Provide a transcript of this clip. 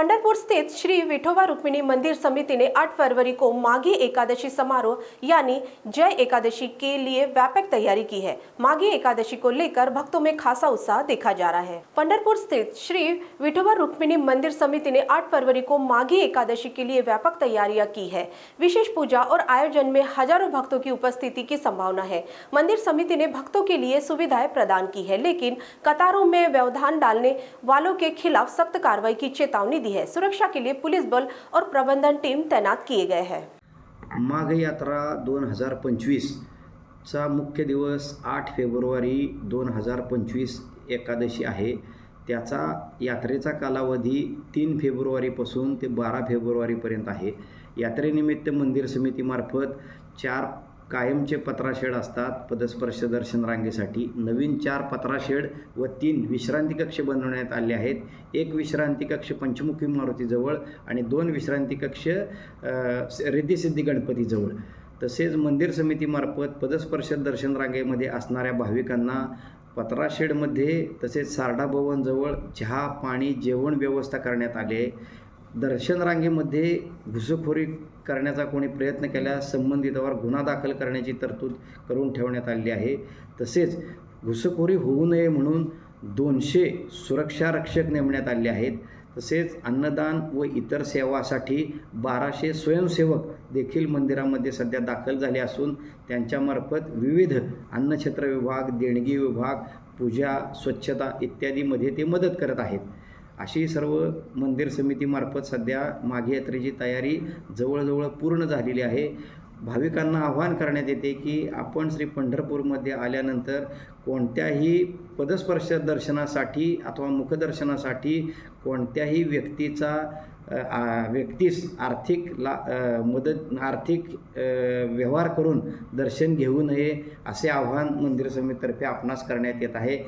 पंढरपुर स्थित श्री विठोबा रुक्मिणी मंदिर समिति ने 8 फरवरी को माघी एकादशी समारोह यानी जय एकादशी के लिए व्यापक तैयारी की है। माघी एकादशी को लेकर भक्तों में खासा उत्साह देखा जा रहा है। पंढरपुर स्थित श्री विठोबा रुक्मिणी मंदिर समिति ने 8 फरवरी को माघी एकादशी के लिए व्यापक तैयारियां की है। विशेष पूजा और आयोजन में हजारों भक्तों की उपस्थिति की संभावना है। मंदिर समिति ने भक्तों के लिए सुविधाएं प्रदान की है, लेकिन कतारों में व्यवधान डालने वालों के खिलाफ सख्त कार्रवाई की चेतावनी दी है। सुरक्षा के लिए पुलिस बल और प्रबंधन टीम तैनात किए गए हैं। माघ यात्रा 2025 चा मुख्य दिवस 8 फेब्रुवारी 2025 एकादशी आहे। त्याचा यात्रेचा कालावधी 3 फेब्रुवारीपासून ते 12 फेब्रुवारीपर्यंत आहे। यात्रेनिमित्त मंदिर समितीमार्फत 4 कायमचे पत्राशेड असतात पदस्पर्श दर्शन रांगेसाठी। नवीन 4 पत्राशेड व 3 विश्रांती कक्ष बनवण्यात आले आहेत। एक विश्रांती कक्ष पंचमुखी मारुतीजवळ आणि 2 विश्रांती कक्ष रिद्धिसिद्धी गणपतीजवळ। तसेच मंदिर समितीमार्फत पदस्पर्श दर्शन रांगेमध्ये असणाऱ्या भाविकांना पत्राशेडमध्ये तसेच सारडा भवनजवळ चहा पाणी जेवण व्यवस्था करण्यात आली आहे। दर्शन रांगेमध्ये घुसखोरी करण्याचा कोणी प्रयत्न केल्यास संबंधितावर गुन्हा दाखल करण्याची तरतूद करून ठेवण्यात आली आहे। तसेच घुसखोरी होऊ नये म्हणून 200 सुरक्षा रक्षक नेमण्यात आले आहेत। तसेच अन्नदान व इतर सेवासाठी 1200 स्वयंसेवक देखील मंदिरामध्ये सध्या दाखल झाले असून त्यांच्यामार्फत विविध अन्नछत्र विभाग, देणगी विभाग, पूजा, स्वच्छता इत्यादीमध्ये ते मदत करत आहेत। अशी सर्व मंदिर समितीमार्फत सध्या माघी यात्रेची तयारी जवळजवळ पूर्ण झालेली आहे। भाविकांना आवाहन करण्यात येते की आपण श्री पंढरपूरमध्ये आल्यानंतर कोणत्याही पदस्पर्श दर्शनासाठी अथवा मुखदर्शनासाठी कोणत्याही व्यक्तीस आर्थिक व्यवहार करून दर्शन घेऊ नये असे आवाहन मंदिर समितीतर्फे आपणास करण्यात येत आहे।